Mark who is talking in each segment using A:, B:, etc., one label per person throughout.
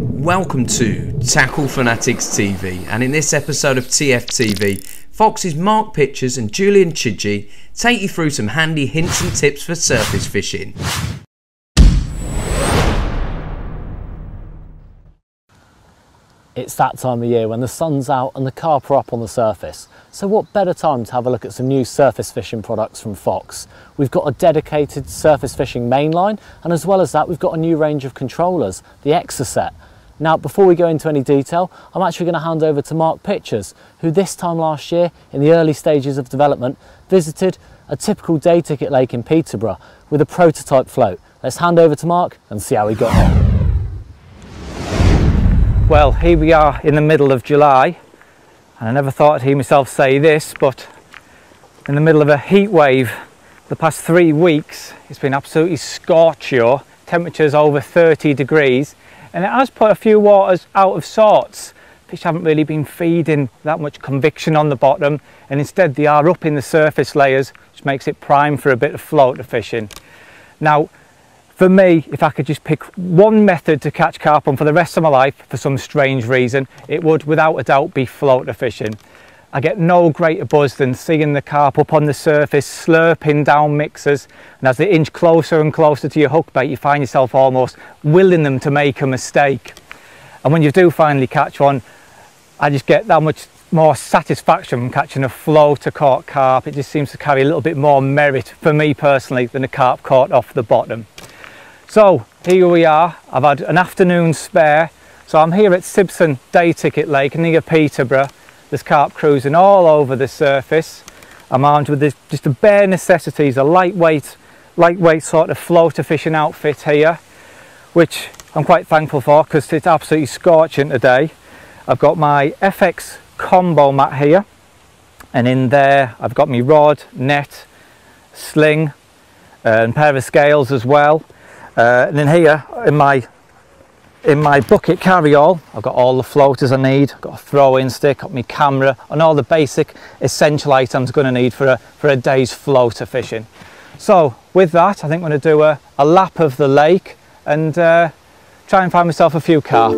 A: Welcome to Tackle Fanatics TV, and in this episode of TFTV, Fox's Mark Pitchers and Julian Chidgey take you through some handy hints and tips for surface fishing.
B: It's that time of year when the sun's out and the carp are up on the surface. So what better time to have a look at some new surface fishing products from Fox. We've got a dedicated surface fishing mainline, and as well as that we've got a new range of controllers, the Exoset. Now before we go into any detail, I'm actually going to hand over to Mark Pitchers, who this time last year, in the early stages of development, visited a typical day ticket lake in Peterborough with a prototype float. Let's hand over to Mark and see how he got on.
C: Well, here we are in the middle of July, and I never thought I'd hear myself say this, but in the middle of a heat wave the past 3 weeks. It's been absolutely scorching, temperatures over 30 degrees, and it has put a few waters out of sorts. Fish haven't really been feeding that much conviction on the bottom, and instead they are up in the surface layers, which makes it prime for a bit of floater fishing. Now, for me, if I could just pick one method to catch carp on for the rest of my life, for some strange reason, it would without a doubt be floater fishing. I get no greater buzz than seeing the carp up on the surface, slurping down mixers, and as they inch closer and closer to your hook bait, you find yourself almost willing them to make a mistake. And when you do finally catch one, I just get that much more satisfaction from catching a floater caught carp. It just seems to carry a little bit more merit for me personally than a carp caught off the bottom. So here we are. I've had an afternoon spare, so I'm here at Sibson Day Ticket Lake near Peterborough. There's carp cruising all over the surface. I'm armed with this, just the bare necessities, a lightweight sort of floater fishing outfit here, which I'm quite thankful for because it's absolutely scorching today. I've got my FX combo mat here, and in there I've got my rod, net, sling, and pair of scales as well. And then here in my bucket carry-all, I've got all the floaters I need. I've got a throw-in stick, got my camera, and all the basic essential items I'm going to need for a day's floater fishing. So with that, I think I'm going to do a lap of the lake and try and find myself a few carp.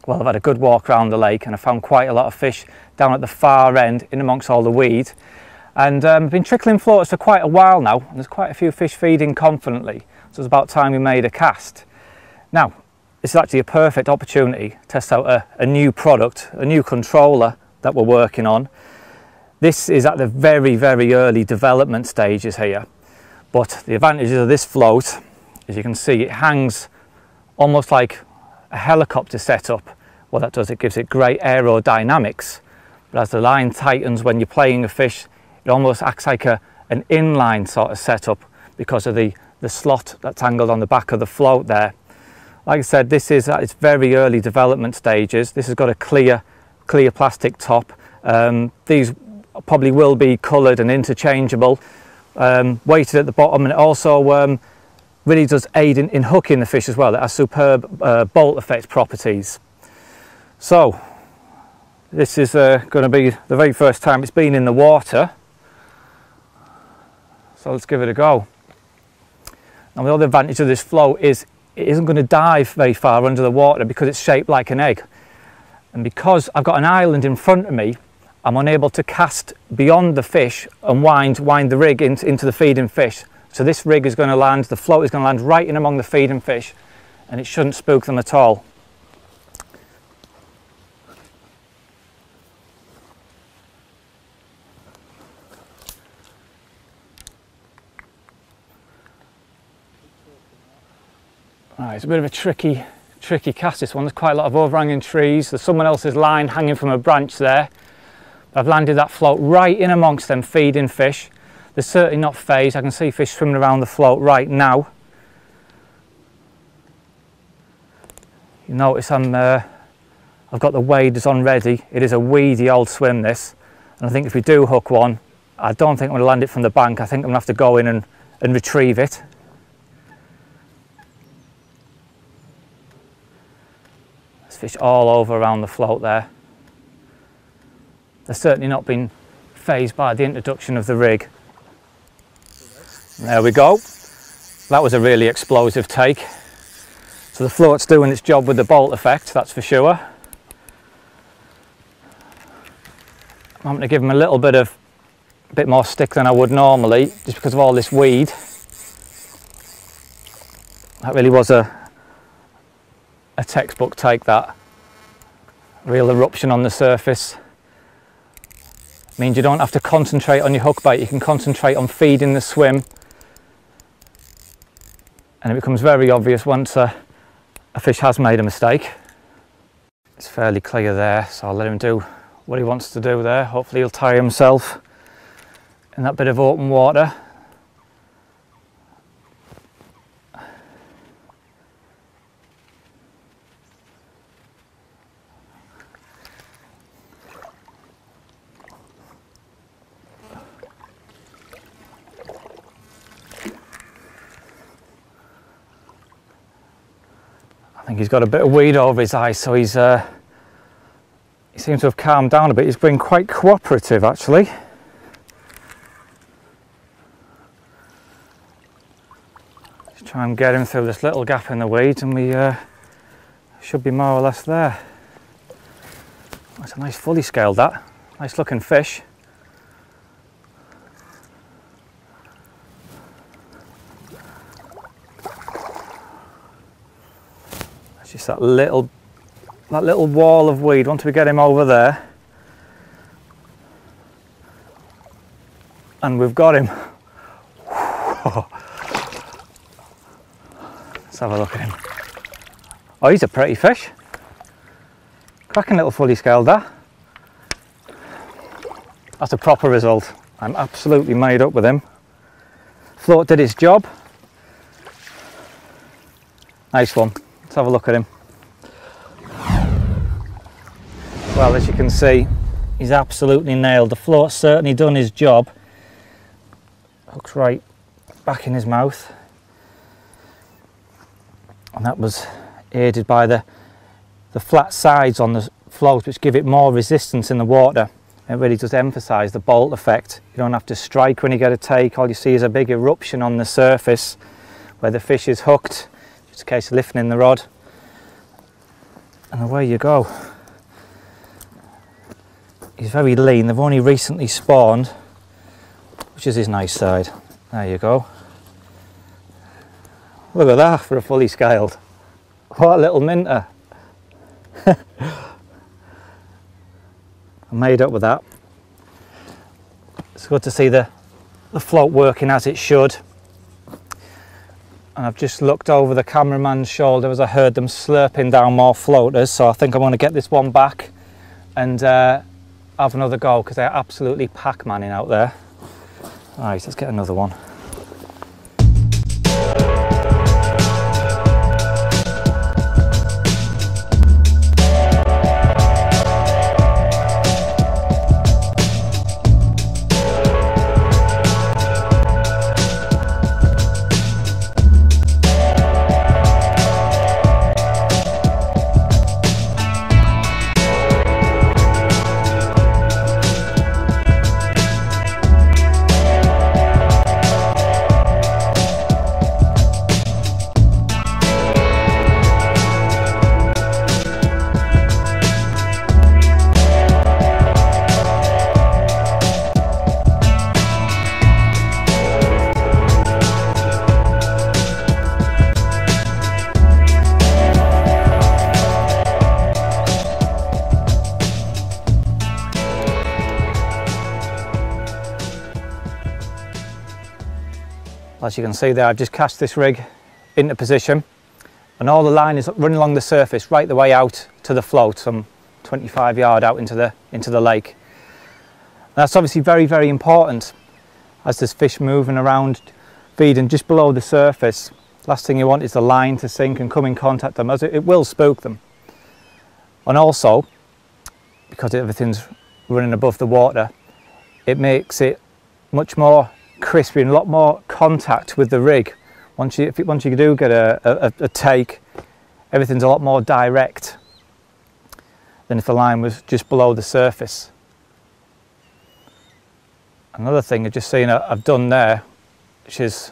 C: Well, I've had a good walk around the lake and I found quite a lot of fish down at the far end in amongst all the weed, and I've been trickling floaters for quite a while now, and there's quite a few fish feeding confidently, so it's about time we made a cast. Now this is actually a perfect opportunity to test out a new product, a new controller that we're working on. This is at the very early development stages here, but the advantages of this float, as you can see, it hangs almost like a helicopter setup. What that does, it gives it great aerodynamics, but as the line tightens when you're playing a fish, it almost acts like an inline sort of setup because of the slot that's angled on the back of the float there. Like I said, this is at its very early development stages. This has got a clear plastic top. These probably will be coloured and interchangeable, weighted at the bottom, and it also really does aid in hooking the fish as well. It has superb bolt effect properties. So this is going to be the very first time it's been in the water, so let's give it a go. Now the other advantage of this float is it isn't going to dive very far under the water because it's shaped like an egg, and because I've got an island in front of me, I'm unable to cast beyond the fish and wind the rig into the feeding fish. So this rig is going to land, the float is going to land right in among the feeding fish, and it shouldn't spook them at all. Right, it's a bit of a tricky cast, this one. There's quite a lot of overhanging trees. There's someone else's line hanging from a branch there. I've landed that float right in amongst them feeding fish. They're certainly not phased. I can see fish swimming around the float right now. You notice I've got the waders on ready. It is a weedy old swim, this. And I think if we do hook one, I don't think I'm going to land it from the bank. I think I'm going to have to go in and retrieve it. There's fish all over around the float there. They're certainly not been phased by the introduction of the rig. There we go. That was a really explosive take. So the float's doing its job with the bolt effect, that's for sure. I'm going to give him a little bit more stick than I would normally, just because of all this weed. That really was a textbook take, that. Real eruption on the surface. Means you don't have to concentrate on your hook bait, you can concentrate on feeding the swim. And it becomes very obvious once a fish has made a mistake. It's fairly clear there, so I'll let him do what he wants to do there. Hopefully he'll tire himself in that bit of open water. I think he's got a bit of weed over his eyes, so he seems to have calmed down a bit. He's been quite cooperative, actually. Let's try and get him through this little gap in the weeds, and we should be more or less there. That's a nice fully scaled, that. Nice looking fish. Just that little wall of weed. Once we get him over there, and we've got him. Let's have a look at him. Oh, he's a pretty fish. Cracking little fully scaled, that. That's a proper result. I'm absolutely made up with him. Float did its job. Nice one. Let's have a look at him. Well, as you can see, he's absolutely nailed. The float's certainly done his job. Hook's right back in his mouth. And that was aided by the flat sides on the float, which give it more resistance in the water. It really does emphasise the bolt effect. You don't have to strike when you get a take. All you see is a big eruption on the surface where the fish is hooked. It's a case of lifting in the rod, and away you go. He's very lean. They've only recently spawned, which is his nice side. There you go. Look at that for a fully scaled. What a little minter. I'm made up with that. It's good to see the float working as it should. And I've just looked over the cameraman's shoulder as I heard them slurping down more floaters, so I think I'm going to get this one back and have another go, because they're absolutely pack-manning out there. Alright, let's get another one. As you can see there, I've just cast this rig into position, and all the line is running along the surface right the way out to the float, some 25 yard out into the lake. And that's obviously very, very important as there's fish moving around feeding just below the surface. Last thing you want is the line to sink and come in contact with them, as it will spook them. And also, because everything's running above the water, it makes it much more crispy and a lot more contact with the rig. Once you do get a take, everything's a lot more direct than if the line was just below the surface. Another thing I've just seen I've done there, which is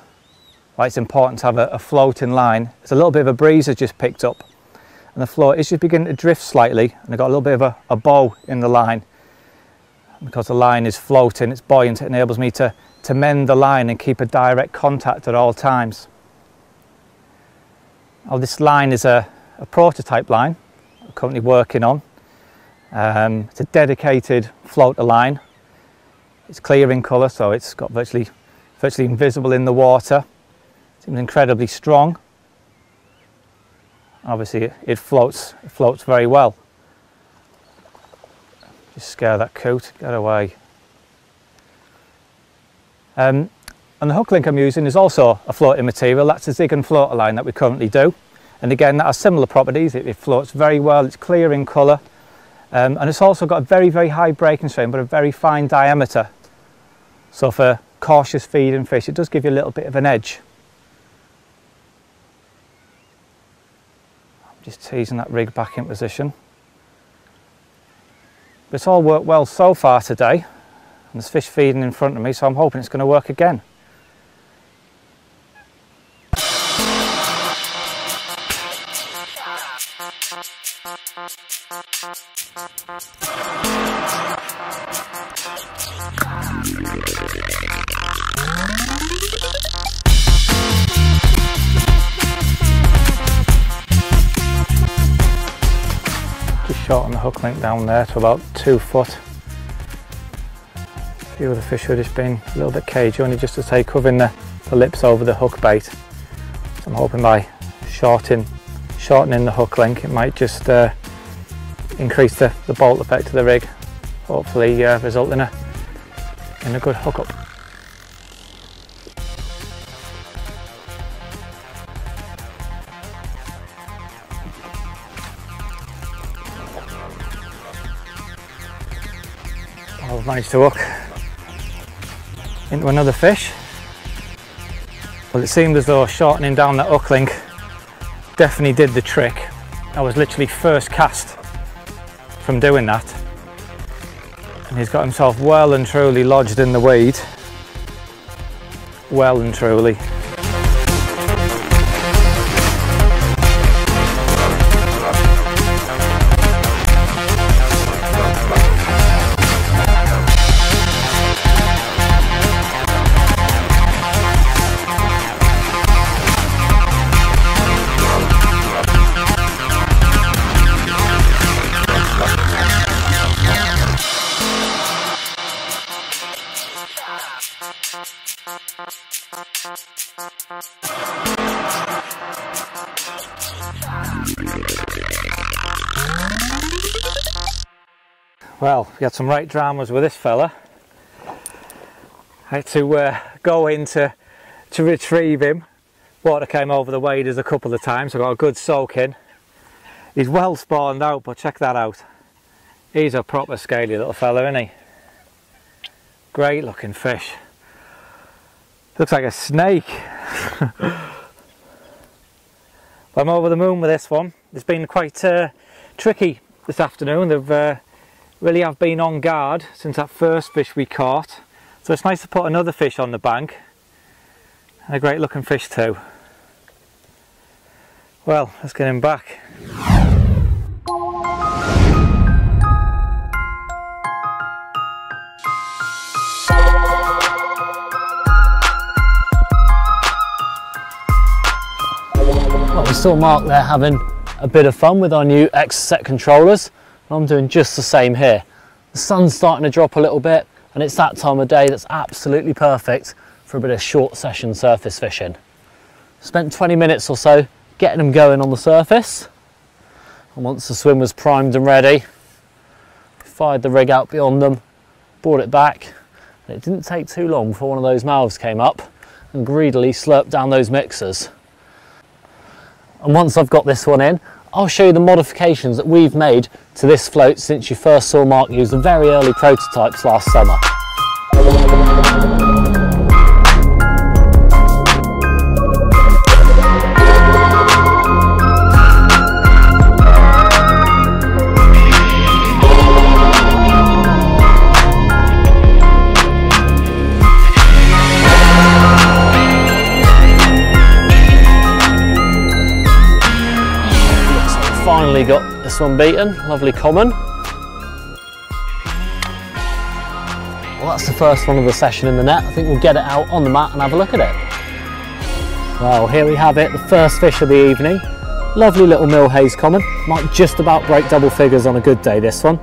C: why it's important to have a floating line. There's a little bit of a breeze has just picked up, and the float is just beginning to drift slightly, and I've got a little bit of a bow in the line. Because the line is floating, it's buoyant, it enables me to mend the line and keep a direct contact at all times. Now, this line is a prototype line I'm currently working on. It's a dedicated floater line. It's clear in colour, so it's got virtually invisible in the water. Seems incredibly strong. Obviously it floats very well. Just scare that coot, get away. And the hook link I'm using is also a floating material. That's a zig and floater line that we currently do. And again, that has similar properties. It floats very well, it's clear in colour. And it's also got a very, very high breaking strain, but a very fine diameter. So for cautious feeding fish, it does give you a little bit of an edge. I'm just teasing that rig back in position. But it's all worked well so far today, and there's fish feeding in front of me, so I'm hoping it's going to work again. Short on the hook link down there to about 2 foot. A few of the fish have just been a little bit cagey, only just to say covering the lips over the hook bait. So I'm hoping by shortening the hook link, it might just increase the bolt effect of the rig, hopefully result in a good hookup. I've managed to hook into another fish. Well, it seemed as though shortening down that hook link definitely did the trick. I was literally first cast from doing that, and he's got himself well and truly lodged in the weed. Well and truly. Well, we had some right dramas with this fella. I had to go in to retrieve him. Water came over the waders a couple of times, so I got a good soak in. He's well spawned out, but check that out. He's a proper scaly little fella, isn't he? Great looking fish. Looks like a snake. I'm over the moon with this one. It's been quite tricky this afternoon. They've really have been on guard since that first fish we caught. So it's nice to put another fish on the bank. And a great looking fish too. Well, let's get him back.
B: Well, we saw Mark there having a bit of fun with our new X-Set controllers. I'm doing just the same here. The sun's starting to drop a little bit, and it's that time of day that's absolutely perfect for a bit of short session surface fishing. Spent 20 minutes or so getting them going on the surface. And once the swim was primed and ready, fired the rig out beyond them, brought it back, and it didn't take too long before one of those mouths came up and greedily slurped down those mixers. And once I've got this one in, I'll show you the modifications that we've made to this float since you first saw Mark use the very early prototypes last summer. Finally got this one beaten, lovely common. Well, that's the first one of the session in the net. I think we'll get it out on the mat and have a look at it. Well, here we have it, the first fish of the evening. Lovely little Millhays common. Might just about break double figures on a good day, this one.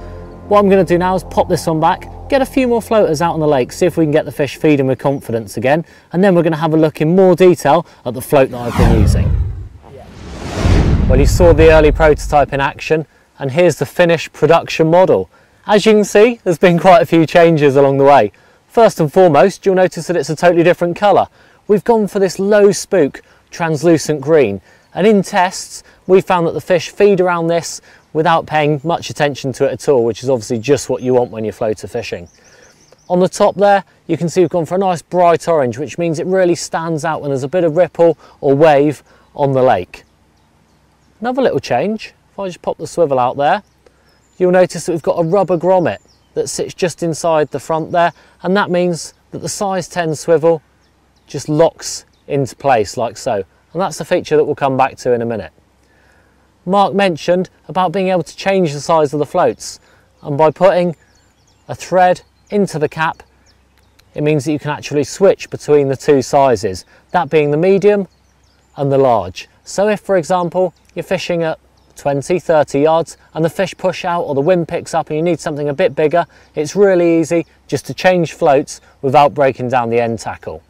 B: What I'm going to do now is pop this one back, get a few more floaters out on the lake, see if we can get the fish feeding with confidence again, and then we're going to have a look in more detail at the float that I've been using. Well, you saw the early prototype in action, and here's the finished production model. As you can see, there's been quite a few changes along the way. First and foremost, you'll notice that it's a totally different colour. We've gone for this low spook translucent green, and in tests we found that the fish feed around this without paying much attention to it at all, which is obviously just what you want when you're floater fishing. On the top there, you can see we've gone for a nice bright orange, which means it really stands out when there's a bit of ripple or wave on the lake. Another little change, if I just pop the swivel out there, you'll notice that we've got a rubber grommet that sits just inside the front there, and that means that the size 10 swivel just locks into place like so, and that's a feature that we'll come back to in a minute. Mark mentioned about being able to change the size of the floats, and by putting a thread into the cap, it means that you can actually switch between the two sizes, that being the medium and the large. So if, for example, you're fishing at 20, 30 yards and the fish push out or the wind picks up and you need something a bit bigger, it's really easy just to change floats without breaking down the end tackle.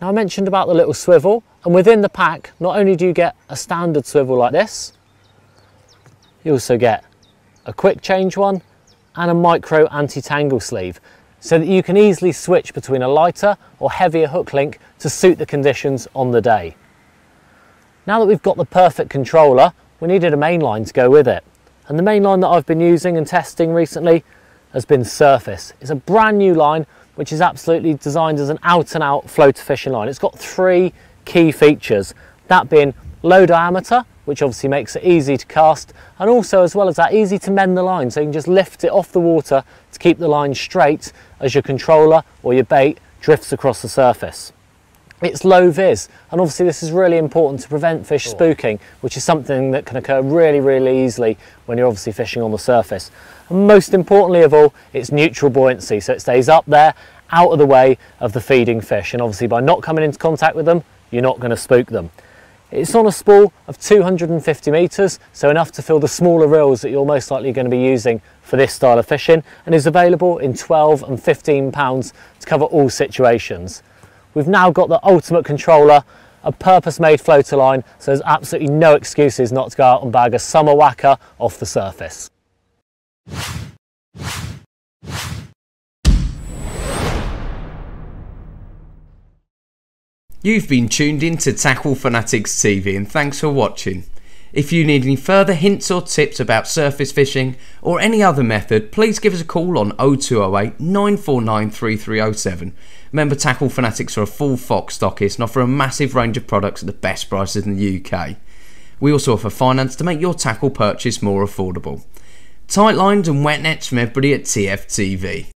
B: Now, I mentioned about the little swivel, and within the pack, not only do you get a standard swivel like this, you also get a quick change one and a micro anti-tangle sleeve, so that you can easily switch between a lighter or heavier hook link to suit the conditions on the day. Now that we've got the perfect controller, we needed a main line to go with it. And the main line that I've been using and testing recently has been Surface. It's a brand new line which is absolutely designed as an out and out floater fishing line. It's got three key features, that being low diameter, which obviously makes it easy to cast, and also, as well as that, easy to mend the line, so you can just lift it off the water to keep the line straight as your controller or your bait drifts across the surface. It's low vis, and obviously this is really important to prevent fish spooking, which is something that can occur really easily when you're obviously fishing on the surface. And most importantly of all, it's neutral buoyancy, so it stays up there, out of the way of the feeding fish, and obviously by not coming into contact with them, you're not going to spook them. It's on a spool of 250 metres, so enough to fill the smaller reels that you're most likely going to be using for this style of fishing, and is available in 12 and 15 pounds to cover all situations. We've now got the ultimate controller, a purpose-made floater line, so there's absolutely no excuses not to go out and bag a summer whacker off the surface.
A: You've been tuned in to Tackle Fanatics TV, and thanks for watching. If you need any further hints or tips about surface fishing or any other method, please give us a call on 0208 949 3307. Remember, Tackle Fanatics are a full Fox stockist and offer a massive range of products at the best prices in the UK. We also offer finance to make your tackle purchase more affordable. Tight lines and wet nets from everybody at TFTV.